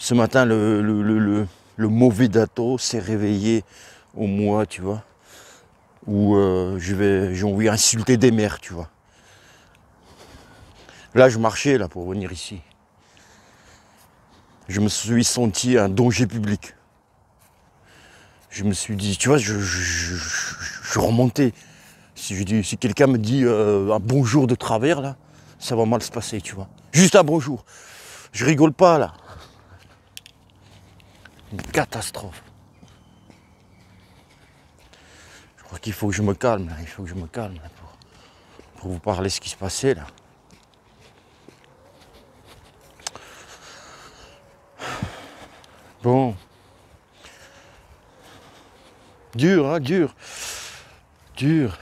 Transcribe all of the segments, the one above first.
Ce matin, le mauvais Dato s'est réveillé au mois, tu vois, où j'ai envie d'insulter des mères, tu vois. Là, je marchais là pour venir ici. Je me suis senti un danger public. Je me suis dit, tu vois, je remontais. Si quelqu'un me dit un bonjour de travers, là, ça va mal se passer, tu vois. Juste un bonjour. Je rigole pas, là. Une catastrophe. Je crois qu'il faut que je me calme, là. Il faut que je me calme là, pour vous parler ce qui se passait, là. Bon. Dur, hein, dur. Dur.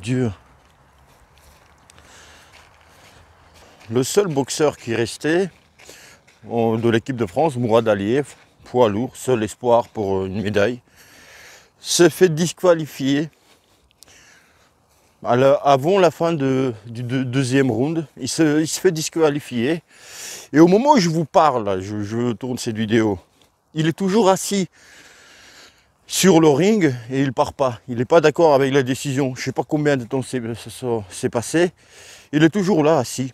Dur. Le seul boxeur qui restait de l'équipe de France, Mourad Aliev, poids lourd, seul espoir pour une médaille, se fait disqualifier avant la fin du deuxième round. Il se fait disqualifier. Et au moment où je vous parle, là, je tourne cette vidéo, il est toujours assis sur le ring et il part pas. Il n'est pas d'accord avec la décision. Je ne sais pas combien de temps c'est passé. Il est toujours là, assis.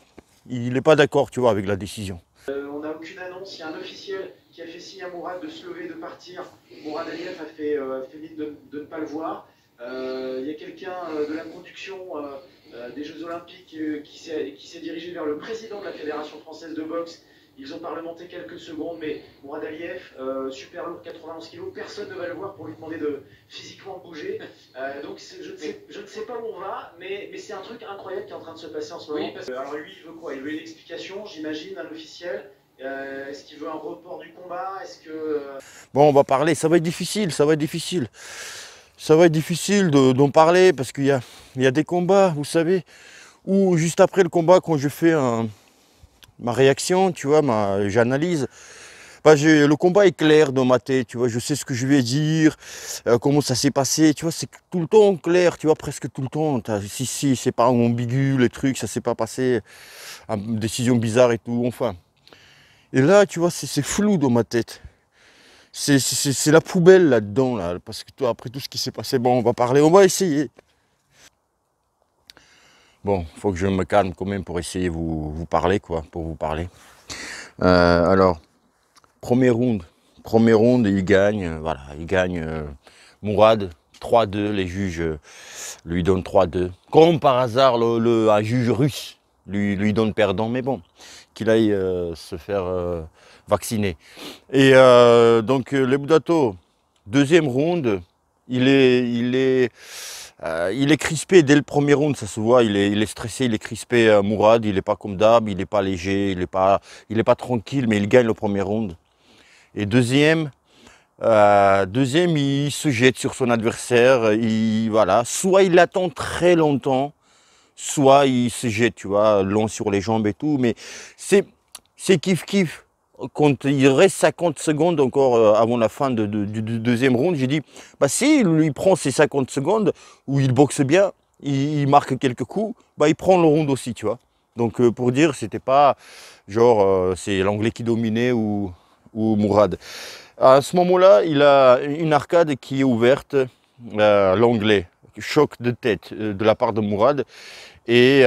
Il n'est pas d'accord, tu vois, avec la décision. On n'a aucune annonce. Il y a un officiel qui a fait signe à Mourad de se lever, de partir. Mourad Aliev a fait mine de ne pas le voir. Il y a quelqu'un de la production des Jeux Olympiques qui s'est dirigé vers le président de la Fédération française de boxe. Ils ont parlementé quelques secondes, mais Mourad Aliev, super lourd, 91 kg, personne ne va le voir pour lui demander de physiquement bouger. Donc je ne sais pas où on va, mais c'est un truc incroyable qui est en train de se passer en ce moment. Oui, alors lui, il veut quoi? Il veut une explication, j'imagine, un officiel. Est-ce qu'il veut un report du combat? Est-ce que... Bon, on va parler, ça va être difficile, ça va être difficile. Ça va être difficile d'en parler parce qu'il y a des combats, vous savez, où juste après le combat, quand je fais ma réaction, tu vois, j'analyse, bah, le combat est clair dans ma tête, tu vois, je sais ce que je vais dire, comment ça s'est passé, tu vois, c'est tout le temps clair, tu vois, presque tout le temps. Si, c'est pas ambigu, les trucs, ça s'est pas passé, une décision bizarre et tout, enfin. Et là, tu vois, c'est flou dans ma tête. C'est la poubelle là-dedans, là, parce que toi, après tout ce qui s'est passé, bon, on va parler, on va essayer. Bon, il faut que je me calme quand même pour essayer de vous parler, quoi, pour vous parler. Alors, premier round, il gagne, voilà, il gagne Mourad, 3-2, les juges lui donnent 3-2. Comme par hasard, un juge russe lui donne perdant, mais bon, qu'il aille se faire vacciner. Et donc, le Budato, deuxième round, il est crispé dès le premier round, ça se voit, il est stressé, il est crispé. Mourad, il n'est pas comme d'hab, il n'est pas léger, il n'est pas tranquille, mais il gagne le premier round. Et deuxième, il se jette sur son adversaire, voilà, soit il attend très longtemps, soit il se jette, tu vois, long sur les jambes et tout, mais c'est kiff-kiff. Quand il reste 50 secondes encore avant la fin du deuxième round, j'ai dit, bah si lui prend ces 50 secondes où il boxe bien, il marque quelques coups, bah il prend le round aussi, tu vois. Donc pour dire, c'était pas genre c'est l'anglais qui dominait ou Mourad. À ce moment-là, il a une arcade qui est ouverte, l'anglais, choc de tête de la part de Mourad. Et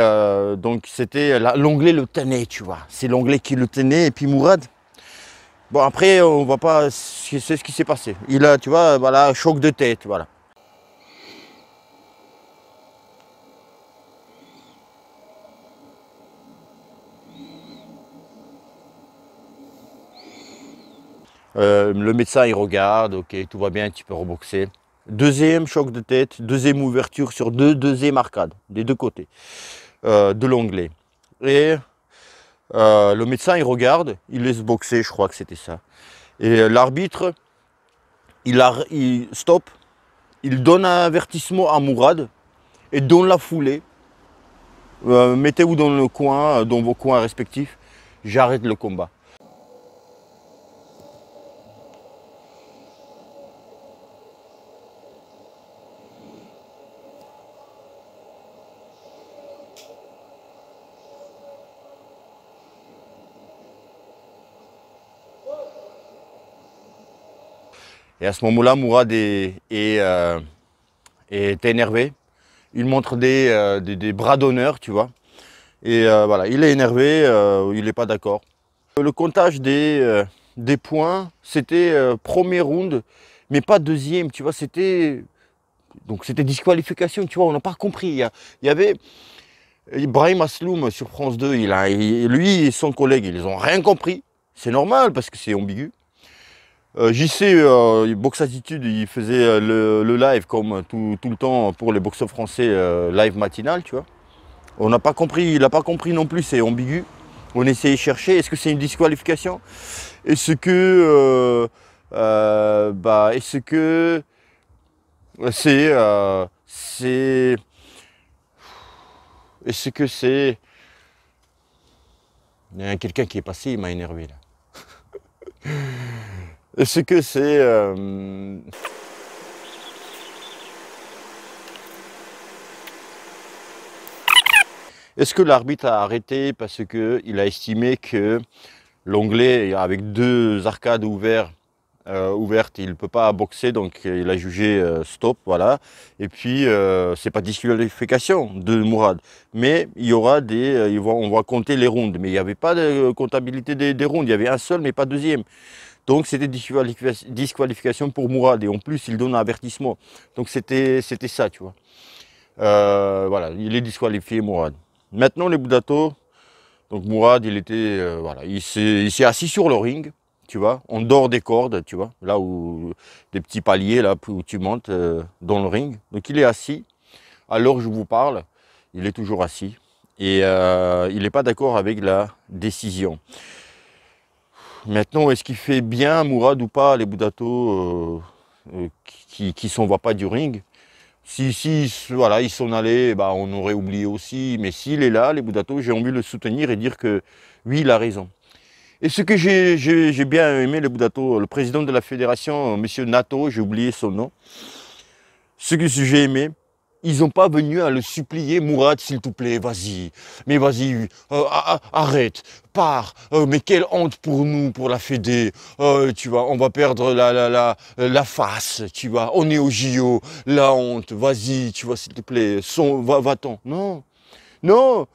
donc c'était l'anglais le tenait, tu vois. C'est l'anglais qui le tenait et puis Mourad. Bon après on va pas, c'est ce qui s'est passé. Il a, tu vois, voilà, choc de tête, voilà. Le médecin il regarde, ok, tout va bien, tu peux reboxer. Deuxième choc de tête, deuxième ouverture sur deuxième arcade, des deux côtés de l'anglais. Et le médecin il regarde, il laisse boxer, je crois que c'était ça. Et l'arbitre, il stop, il donne un avertissement à Mourad et dans la foulée, mettez-vous dans le coin, dans vos coins respectifs, j'arrête le combat. Et à ce moment-là, Mourad est énervé. Il montre des bras d'honneur, tu vois. Et voilà, il est énervé, il n'est pas d'accord. Le comptage des points, c'était premier round, mais pas deuxième, tu vois, c'était disqualification, tu vois, on n'a pas compris. Il y avait Ibrahim Asloum sur France 2, lui et son collègue, ils n'ont rien compris. C'est normal parce que c'est ambigu. JC, Box Attitude, il faisait le live comme tout le temps pour les boxeurs français, live matinal, tu vois. On n'a pas compris, il n'a pas compris non plus, c'est ambigu. On essayait de chercher, est-ce que c'est une disqualification? Est-ce que est-ce que c'est est-ce que c'est il y a quelqu'un qui est passé, il m'a énervé là. Est-ce que c'est est-ce que l'arbitre a arrêté parce qu'il a estimé que l'Anglais, avec deux arcades ouvertes, il ne peut pas boxer, donc il a jugé stop, voilà. Et puis, c'est pas disqualification de Mourad, mais il y aura on va compter les rounds. Mais il n'y avait pas de comptabilité des rounds, il y avait un seul, mais pas deuxième. Donc c'était disqualification pour Mourad, et en plus, il donne un avertissement. Donc c'était ça, tu vois. Voilà, il est disqualifié, Mourad. Maintenant, les Boudato, donc Mourad, voilà, il s'est assis sur le ring, tu vois, en dehors des cordes, tu vois, là où des petits paliers, là où tu montes dans le ring. Donc il est assis, à l'heure où je vous parle, il est toujours assis. Et il n'est pas d'accord avec la décision. Maintenant, est-ce qu'il fait bien Mourad ou pas, les Boudato qui s'en va pas du ring? Si voilà, ils sont allés, bah, on aurait oublié aussi. Mais s'il est là, les Boudato, j'ai envie de le soutenir et dire que oui, il a raison. Et ce que j'ai bien aimé, les Boudato, le président de la fédération, monsieur Nato, j'ai oublié son nom. Ce que j'ai aimé, ils n'ont pas venu à le supplier, Mourad, s'il te plaît, vas-y, mais vas-y, arrête, pars, mais quelle honte pour nous, pour la Fédé, tu vois, on va perdre la face, tu vois, on est au JO, la honte, vas-y, tu vois, s'il te plaît, va-t'en. Non, non,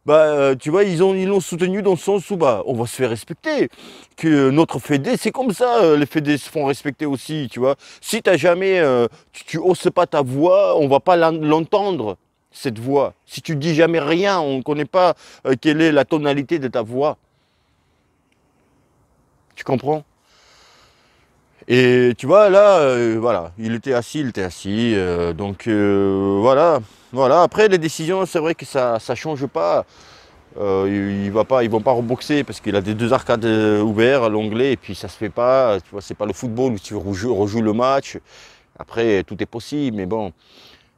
bah, tu vois, ils l'ont soutenu dans le sens où bah, on va se faire respecter. Que notre Fédé, c'est comme ça, les Fédés se font respecter aussi, tu vois. Si t'as jamais, tu hausses pas ta voix, on va pas l'entendre, cette voix. Si tu dis jamais rien, on ne connaît pas quelle est la tonalité de ta voix. Tu comprends? Et tu vois, là, voilà, il était assis, donc voilà. Voilà, après les décisions, c'est vrai que ça change pas. Ils vont pas reboxer parce qu'il a des deux arcades ouverts à l'onglet et puis ça se fait pas. Tu vois, c'est pas le football où tu rejoues le match. Après, tout est possible, mais bon,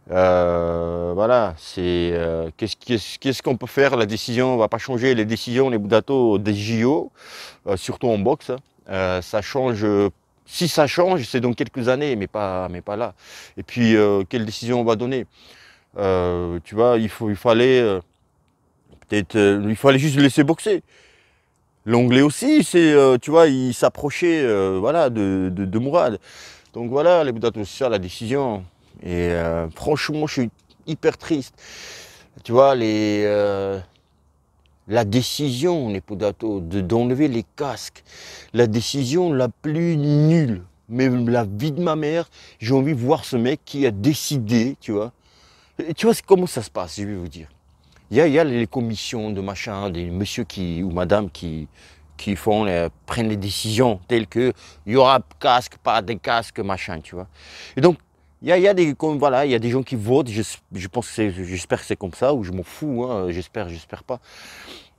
voilà. Qu'est-ce qu'on peut faire? La décision va pas changer. Les décisions, les Boudato des JO, surtout en boxe, hein. Ça change. Si ça change, c'est dans quelques années, mais pas là. Et puis, quelle décision on va donner? Tu vois, il fallait peut-être, il fallait juste le laisser boxer. L'Anglais aussi, tu vois, il s'approchait, voilà, de Mourad. Donc voilà, les Boudato, c'est ça la décision. Et franchement, je suis hyper triste. Tu vois, la décision, les Boudato, d'enlever les casques, la décision la plus nulle, mais la vie de ma mère, j'ai envie de voir ce mec qui a décidé, tu vois. Et tu vois comment ça se passe, je vais vous dire. Il y a les commissions de machin, des messieurs ou madame qui prennent les décisions telles que il y aura casque, pas des casques, machin, tu vois. Et donc, il y a des gens qui votent, j'espère que c'est comme ça, ou je m'en fous, hein, j'espère pas.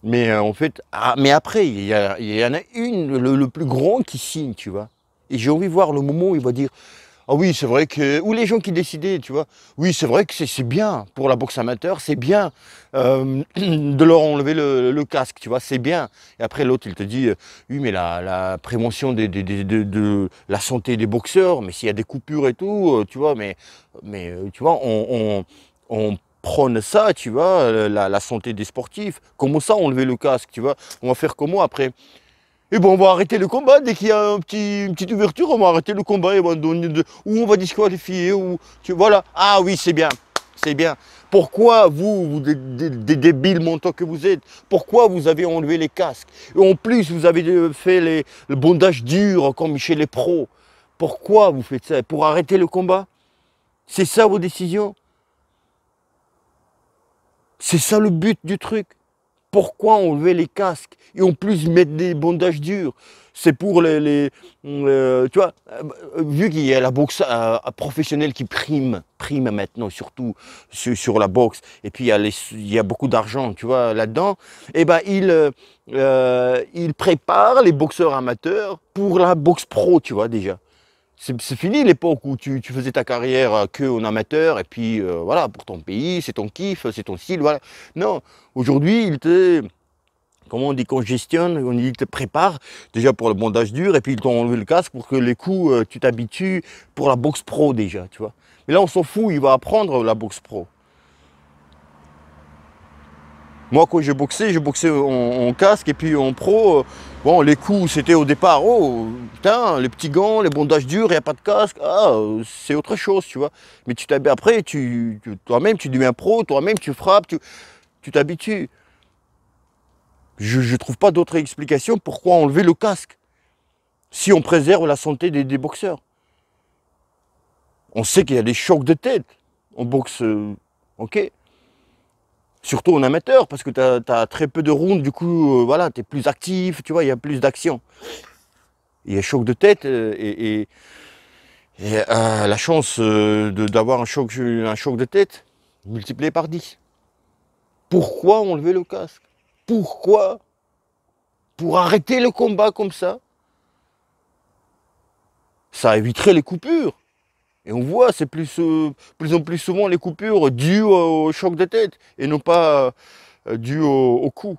Mais en fait, mais après, il y en a le plus grand qui signe, tu vois. Et j'ai envie de voir le moment où il va dire, ah oui, c'est vrai que... Ou les gens qui décidaient, tu vois. Oui, c'est vrai que c'est bien pour la boxe amateur, c'est bien de leur enlever le casque, tu vois, c'est bien. Et après, l'autre, il te dit, oui, mais la prévention de la santé des boxeurs, mais s'il y a des coupures et tout, tu vois, mais tu vois, on prône ça, tu vois, la santé des sportifs. Comment ça, enlever le casque, tu vois? On va faire comment après? Et bon, on va arrêter le combat. Dès qu'il y a une petite ouverture, on va arrêter le combat. Et on va donner ou on va disqualifier. Ou, voilà. Ah oui, c'est bien. C'est bien. Pourquoi vous des débiles mentaux que vous êtes, pourquoi vous avez enlevé les casques? Et en plus, vous avez fait le bondage dur comme chez les pros. Pourquoi vous faites ça? Pour arrêter le combat? C'est ça vos décisions? C'est ça le but du truc? Pourquoi enlever les casques et en plus mettre des bandages durs? C'est pour tu vois, vu qu'il y a la boxe professionnelle qui prime maintenant surtout sur la boxe, et puis il y a beaucoup d'argent, tu vois, là-dedans, et ben il prépare les boxeurs amateurs pour la boxe pro, tu vois, déjà. C'est fini l'époque où tu faisais ta carrière que en amateur, et puis voilà, pour ton pays, c'est ton kiff, c'est ton style, voilà. Non, aujourd'hui, comment on dit, congestionne, il te prépare déjà pour le bandage dur, et puis ils t'ont enlevé le casque pour que les coups, tu t'habitues pour la boxe pro déjà, tu vois. Mais là, on s'en fout, il va apprendre la boxe pro. Moi, quand j'ai boxé en casque et puis en pro. Bon, les coups, c'était au départ, oh, putain, les petits gants, les bandages durs, il n'y a pas de casque. Ah, c'est autre chose, tu vois. Mais après, toi-même, tu deviens pro, toi-même, tu frappes, tu t'habitues. Je ne trouve pas d'autre explication pourquoi enlever le casque si on préserve la santé des boxeurs. On sait qu'il y a des chocs de tête en boxe, ok. Surtout en amateur, parce que tu as très peu de rounds, du coup, voilà, tu es plus actif, tu vois, il y a plus d'action. Il y a choc de tête la chance d'avoir un choc de tête multiplié par 10. Pourquoi enlever le casque? Pourquoi? Pour arrêter le combat comme ça? Ça éviterait les coupures. Et on voit, c'est plus en plus souvent les coupures dues au choc de tête et non pas dues au coup.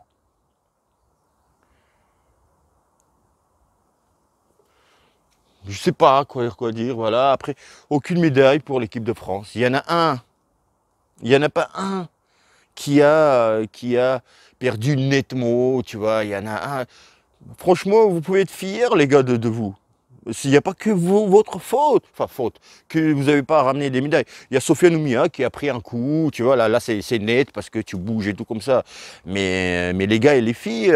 Je sais pas quoi dire, voilà. Après, aucune médaille pour l'équipe de France. Il y en a un. Il n'y en a pas un qui a perdu nettement, tu vois. Il y en a un. Franchement, vous pouvez être fiers, les gars, de vous. S'il n'y a pas que votre faute, que vous n'avez pas ramené des médailles. Il y a Sofiane Oumia qui a pris un coup, tu vois, là c'est net parce que tu bouges et tout comme ça. Mais les gars et les filles,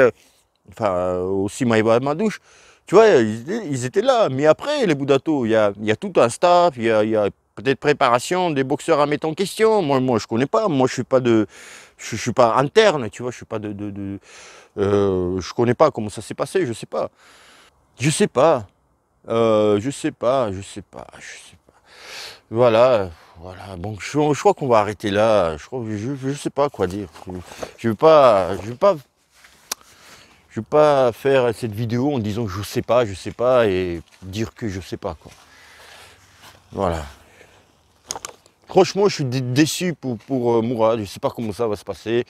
aussi Maïba Madouche, tu vois, ils étaient là. Mais après, les Boudato, il y a tout un staff, il y a peut-être préparation des boxeurs à mettre en question. Moi je connais pas. Moi, je suis pas interne, tu vois, je suis pas je connais pas comment ça s'est passé, je sais pas. Je sais pas. Je sais pas, je sais pas, je sais pas. Voilà. Bon, je crois qu'on va arrêter là. Je sais pas quoi dire. Je veux pas faire cette vidéo en disant que je sais pas et dire que je sais pas quoi. Voilà. Franchement, je suis déçu pour Mourad. Je sais pas comment ça va se passer.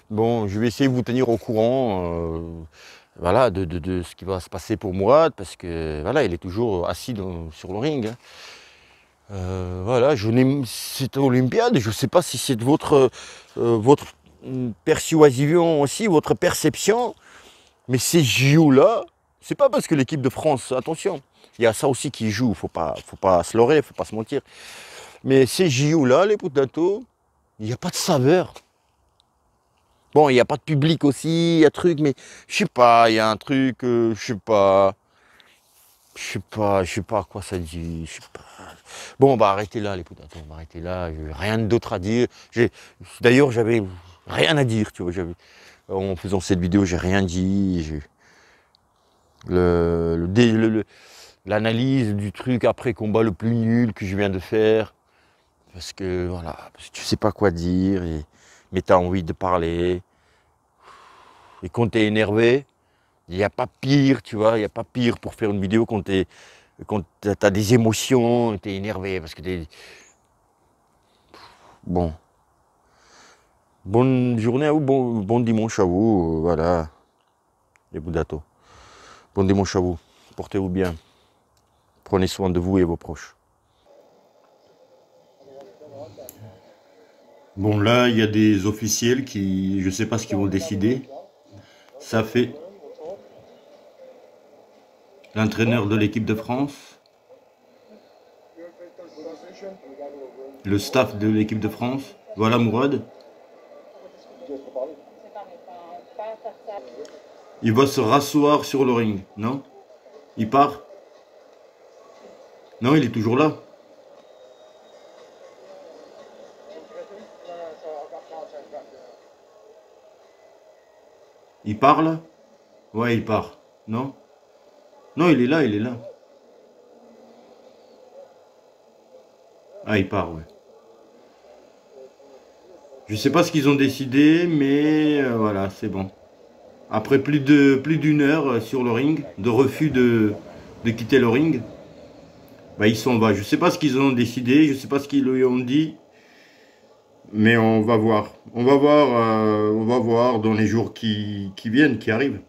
Bon, je vais essayer de vous tenir au courant. Voilà, de ce qui va se passer pour Mourad, parce que voilà, il est toujours assis sur le ring. Hein. Voilà, cette Olympiade, je ne sais pas si c'est votre persuasion aussi, votre perception, mais ces JO-là, c'est pas parce que l'équipe de France, attention, il y a ça aussi qui joue, faut pas se leurrer, faut pas se mentir. Mais ces JO-là, les potatoes, il n'y a pas de saveur. Bon, il n'y a pas de public aussi, il y a truc, mais je sais pas, il y a un truc, je sais pas à quoi ça dit, je sais pas. Bon, on va arrêter là, les potatoes, on va arrêter là, j'ai rien d'autre à dire. D'ailleurs, j'avais rien à dire, tu vois, en faisant cette vidéo, j'ai rien dit. L'analyse du truc après combat le plus nul que je viens de faire, parce que voilà, parce que tu sais pas quoi dire, mais tu as envie de parler. Et quand tu es énervé, il n'y a pas pire, tu vois, il n'y a pas pire pour faire une vidéo quand tu as des émotions, tu es énervé, parce que bon. Bonne journée à vous, bon dimanche à vous, voilà, les Boudato. Bon dimanche à vous, portez-vous bien, prenez soin de vous et vos proches. Bon, là, il y a des officiels qui, je sais pas ce qu'ils vont décider. Ça fait l'entraîneur de l'équipe de France, le staff de l'équipe de France. Voilà Mourad. Il va se rasseoir sur le ring, non? Il part? Non, il est toujours là. Il parle? Ouais, il part. Non? Non, il est là, il est là. Ah, il part, ouais. Je sais pas ce qu'ils ont décidé, mais voilà, c'est bon. Après plus d'une heure sur le ring, de refus de quitter le ring, bah, il s'en va. Je sais pas ce qu'ils ont décidé, je sais pas ce qu'ils lui ont dit, mais on va voir. On va voir dans les jours qui viennent, qui arrivent.